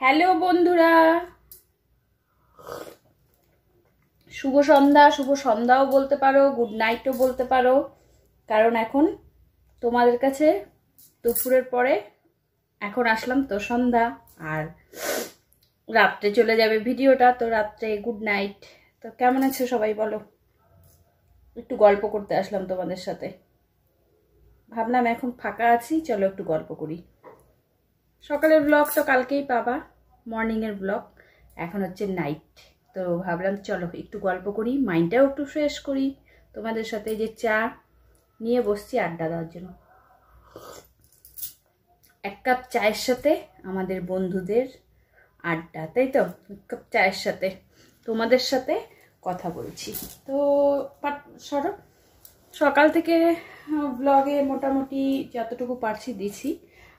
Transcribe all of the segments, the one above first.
Hello বন্ধুরা, শুভ সন্ধ্যাও বলতে পারো, গুড নাইটও বলতে পারো। কারণ এখন তোমাদের কাছে দুপুরের পরে এখন আসলাম তো সন্ধ্যা, আর রাত্রে চলে যাবে ভিডিওটা, তো রাত্রে গুড নাইট। তো কেমন আছো সবাই বলো? একটু গল্প করতে আসলাম তোমাদের সাথে, ভাবলাম এখন ফাঁকা আছি, চলো একটু গল্প করি। সকালের ব্লগ তো কালকেই পাবা, মর্নিংয়ের ব্লগ, এখন হচ্ছে নাইট। তো ভাবলাম চলো একটু গল্প করি, মাইন্ডটাও একটু ফ্রেশ করি। তোমাদের সাথে যে চা নিয়ে বসছি আড্ডা দেওয়ার জন্য, এক কাপ চায়ের সাথে আমাদের বন্ধুদের আড্ডা, তাই তো? এক কাপ চায়ের সাথে তোমাদের সাথে কথা বলছি। তো সরো, সকাল থেকে ব্লগে মোটামুটি যতটুকু পারছি দিছি,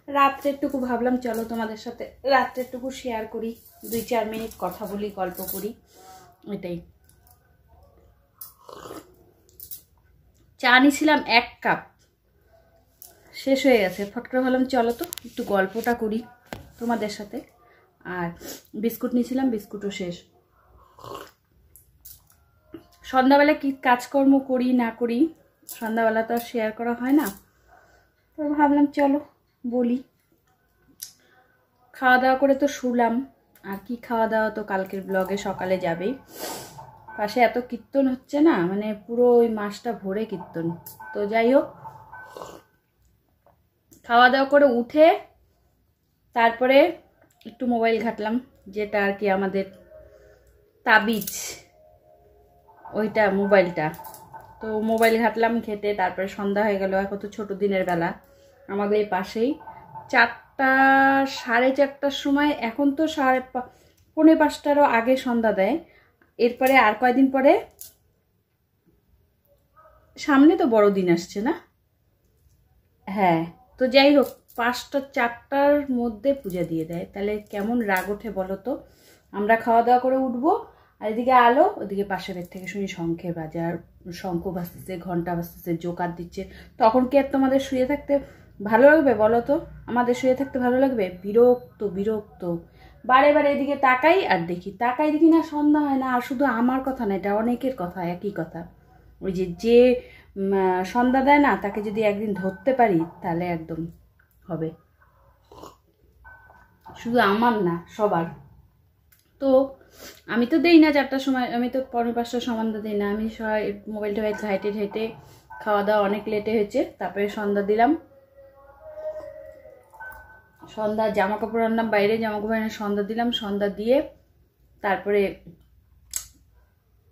রাত্রেরটুকু ভাবলাম চলো তোমাদের সাথে রাত্রেরটুকু শেয়ার করি, 2-4 মিনিট কথা বলি, গল্প করি, এটাই। চা নিয়েছিলাম 1 কাপ, শেষ হয়ে গেছে। ফট করে ভাবলাম চলো তো একটু গল্পটা করি তোমাদের সাথে। আর বিস্কুট নিয়েছিলাম, বিস্কুটও শেষ। সন্ধ্যাবেলা কি কাজকর্ম করি না করি সন্ধ্যাবেলা তো আর শেয়ার করা হয় না, তো ভাবলাম চলো বলি। খাওয়া দাওয়া করে তো শুলাম, আর কি খাওয়া দাওয়া তো কালকের ব্লগে সকালে যাবেই। পাশে এত কীর্তন হচ্ছে না, মানে পুরো ওই মাসটা ভরে কীর্তন। তো যাই হোক, খাওয়া দাওয়া করে উঠে তারপরে একটু মোবাইল ঘাটলাম, যেটা আর কি আমাদের তাবিজ, ওইটা মোবাইলটা। তো মোবাইল ঘাটলাম, ঘেটে তারপরে সন্ধ্যা হয়ে গেল। এখন তো ছোট দিনের বেলা, আমাদের এই পাশেই 4টা 4:30টার সময়, এখন তো 4:45টারও আগে সন্ধ্যা দেয়। এরপরে আর কয়দিন পরে সামনে তো বড়দিন আসছে না? হ্যাঁ, তো যাই হোক 5টা 4টার মধ্যে পূজা দিয়ে দেয়, তাহলে কেমন রাগ ওঠে বলো তো। আমরা খাওয়া দাওয়া করে উঠবো, আর এদিকে আলো, ওদিকে পাশের বের থেকে শুনি শঙ্খের বাজার, শঙ্খ বাজতেছে, ঘন্টা বাজতেছে, জোকার দিচ্ছে। তখন কি আর তোমাদের শুয়ে থাকতে ভালো লাগবে বলো তো? আমাদের শুয়ে থাকতে ভালো লাগবে? বিরক্ত বিরক্ত। বারে বারে এদিকে তাকাই আর দেখি, দেখি না সন্ধ্যা হয় না। আর শুধু আমার কথা না, এটা অনেকের কথা, একই কথা। ওই যে সন্ধ্যা দেয় না, তাকে যদি একদিন ধরতে পারি তাহলে একদম হবে। শুধু আমার না, সবার। তো আমি তো দেই না 4টার সময়, আমি তো 4:45টার সন্ধ্যা দিই না। আমি মোবাইলটা হেঁটে হেঁটে খাওয়া দাওয়া অনেক লেটে হয়েছে, তারপরে সন্ধ্যা দিলাম। সন্ধ্যা জামা কাপড় আনলাম বাইরে, জামা কাপড় এনে সন্ধ্যা দিলাম। সন্ধ্যা দিয়ে তারপরে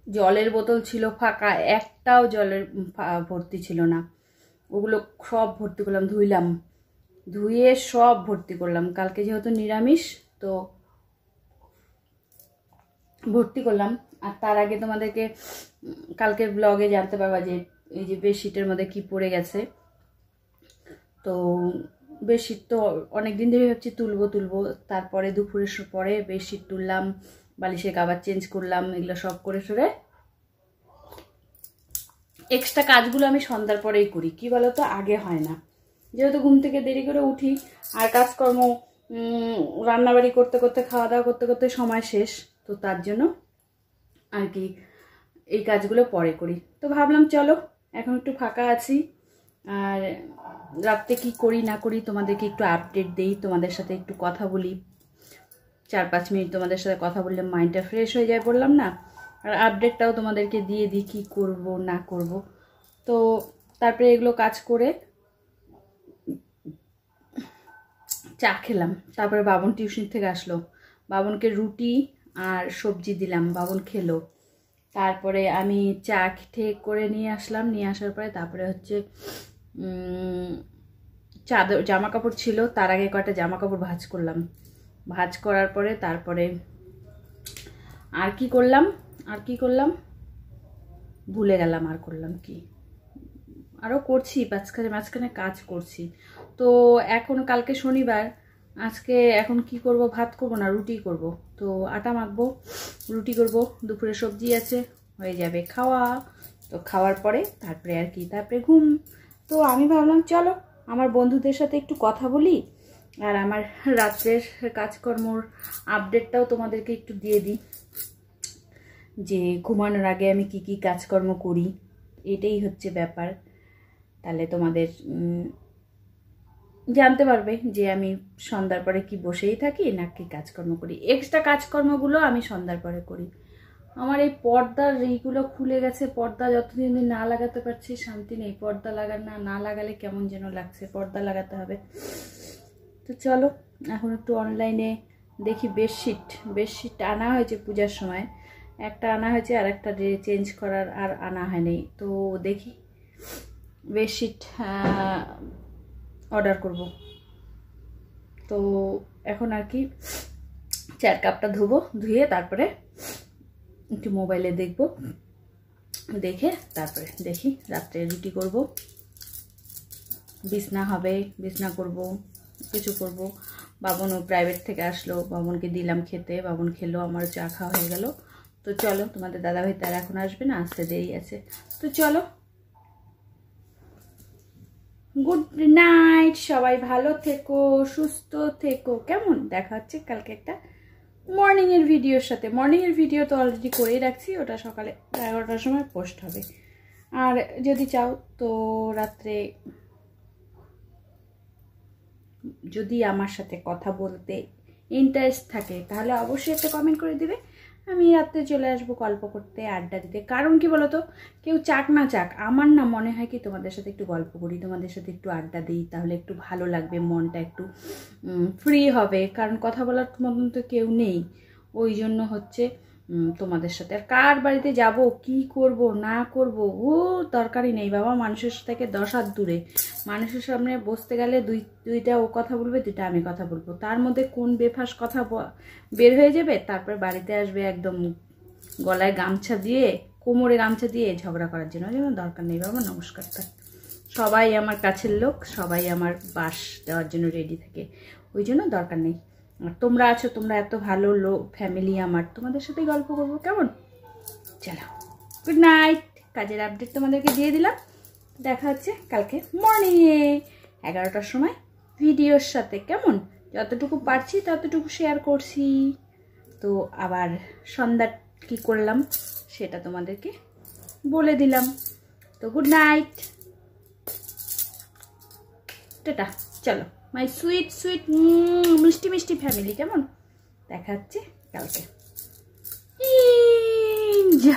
জলের বোতল ছিল ফাঁকা, একটাও জলের ভর্তি ছিল না। ওগুলো সব ভর্তি করলাম, ধুয়ে সব ভর্তি করলাম। কালকে যেহেতু নিরামিষ, তো ভর্তি করলাম। আর তার আগে তোমাদেরকে কালকের ব্লগে জানতে পারবা যে এই যে বেডশিটের মধ্যে কি পড়ে গেছে। তো বেডশিট তো অনেকদিন ধরে ভাবছি তুলবো, তারপরে দুপুরের পরে বেডশিট তুললাম, বালিশের কভার চেঞ্জ করলাম, এগুলো সব করে সরে এক্সট্রা কাজগুলো আমি সন্ধ্যার পরেই করি। কি বলতো, আগে হয় না, যেহেতু ঘুম থেকে দেরি করে উঠি, আর কাজকর্ম রান্নাবাড়ি করতে করতে, খাওয়া দাওয়া করতে করতে সময় শেষ, তো তার জন্য আর কি এই কাজগুলো পরে করি। তো ভাবলাম চলো এখন একটু ফাঁকা আছি, আর রাত্রে কি করি না করি তোমাদেরকে একটু আপডেট দেই, তোমাদের সাথে একটু কথা বলি। 4-5 মিনিট তোমাদের সাথে কথা বললে মাইন্ডটা ফ্রেশ হয়ে যায়, বললাম না। আর আপডেটটাও তোমাদেরকে দিয়ে দিই কী করবো না করব। তো তারপরে এগুলো কাজ করে চা খেলাম। তারপরে বাবন টিউশন থেকে আসলো, বাবনকে রুটি আর সবজি দিলাম, বাবন খেলো। তারপরে আমি চা ঠিক করে নিয়ে আসলাম, নিয়ে আসার পরে তারপরে হচ্ছে চাদর জামা কাপড় ছিল, তার আগে কয়টা জামা কাপড় ভাঁজ করলাম। ভাঁজ করার পরে তারপরে আর কি করলাম ভুলে গেলাম। আর করলাম কি, আরও করছি, মাঝখানে কাজ করছি। তো এখন কালকে শনিবার, আজকে এখন কি করব, ভাত করব না রুটি করব। তো আটা মাখবো, রুটি করব, দুপুরে সবজি আছে, হয়ে যাবে খাওয়া। তো খাওয়ার পরে তারপরে আর কি, তারপরে ঘুম। তো আমি ভাবলাম চলো আমার বন্ধুদের সাথে একটু কথা বলি, আর আমার রাত্রের কাজকর্মর আপডেটটাও তোমাদেরকে একটু দিয়ে দিই, যে ঘুমানোর আগে আমি কি কি কাজকর্ম করি, এটাই হচ্ছে ব্যাপার। তাহলে তোমাদের জানতে পারবে যে আমি সন্ধ্যার পরে কি বসেই থাকি না কি কাজকর্ম করি। এক্সট্রা কাজকর্মগুলো আমি সন্ধ্যার পরে করি। আমার এই পর্দার এইগুলো খুলে গেছে, পর্দা যতদিন না লাগাতে পারছি শান্তি নেই। পর্দা না লাগালে কেমন যেন লাগছে, পর্দা লাগাতে হবে। তো চলো এখন একটু অনলাইনে দেখি। বেডশিট আনা হয়েছে পূজার সময়, একটা আনা হয়েছে আর একটা চেঞ্জ করার আর আনা হয়নি। তো দেখি বেডশিট অর্ডার করব। তো এখন আর কি চার কাপটা ধুয়ে তারপরে একটু মোবাইলে দেখব, দেখে তারপরে দেখি রাত্রে রুটি করব, বিছনা হবে, বিছনা করব, কিছু করব। বাবনও প্রাইভেট থেকে আসলো, বাবনকে দিলাম খেতে, বাবন খেলো, আমার চা খাওয়া হয়ে গেল। তো চলো, তোমাদের দাদাভাই তার এখন আসবে না, আসতে দেরি আছে। তো চলো, গুড নাইট, সবাই ভালো থেকো, সুস্থ থেকো। কেমন? দেখা হচ্ছে কালকে একটা মর্নিংয়ের ভিডিওর সাথে। মর্নিংয়ের ভিডিও তো অলরেডি করেই রাখছি, ওটা সকালে 11টার সময় পোস্ট হবে। আর যদি চাও তো রাত্রে যদি আমার সাথে কথা বলতে ইন্টারেস্ট থাকে তাহলে অবশ্যই একটা কমেন্ট করে দিবে। আমি রাত্রে চলে আসবো গল্প করতে, আড্ডা দিতে। কারণ কি বলো তো, কেউ চাক না চাক, আমার না মনে হয় কি তোমাদের সাথে একটু গল্প করি, তোমাদের সাথে একটু আড্ডা দিই, তাহলে একটু ভালো লাগবে, মনটা একটু ফ্রি হবে। কারণ কথা বলার মতন তো কেউ নেই, ওই জন্য হচ্ছে তোমাদের সাথে। আর কার বাড়িতে যাব, কি করব না করব, ও দরকারই নেই বাবা। মানুষের থেকে 10 হাত দূরে। মানুষের সামনে বসতে গেলে দুইটা ও কথা বলবে, দুইটা আমি কথা বলবো, তার মধ্যে কোন বেফাস কথা বের হয়ে যাবে, তারপরে বাড়িতে আসবে একদম গলায় গামছা দিয়ে, কোমরে গামছা দিয়ে ঝগড়া করার জন্য। ওই জন্য দরকার নেই বাবা। নমস্কার। সবাই আমার কাছের লোক, সবাই আমার বাস দেওয়ার জন্য রেডি থাকে, ওই জন্য দরকার নেই। আর তোমরা আছো, তোমরা এত ভালো লোক, ফ্যামিলি আমার, তোমাদের সাথে গল্প করবো। কেমন? চলো, গুড নাইট। কাজের আপডেট তোমাদেরকে দিয়ে দিলাম। দেখা হচ্ছে কালকে মর্নিংয়ে 11টার সময় ভিডিওর সাথে। কেমন? যতটুকু পারছি ততটুকু শেয়ার করছি। তো আবার সন্ধ্যা কি করলাম সেটা তোমাদেরকে বলে দিলাম। তো গুড নাইট, টাটা। চলো মাই সুইট সুইট মিষ্টি মিষ্টি ফ্যামিলি। কেমন? দেখা হচ্ছে কালকে। যা।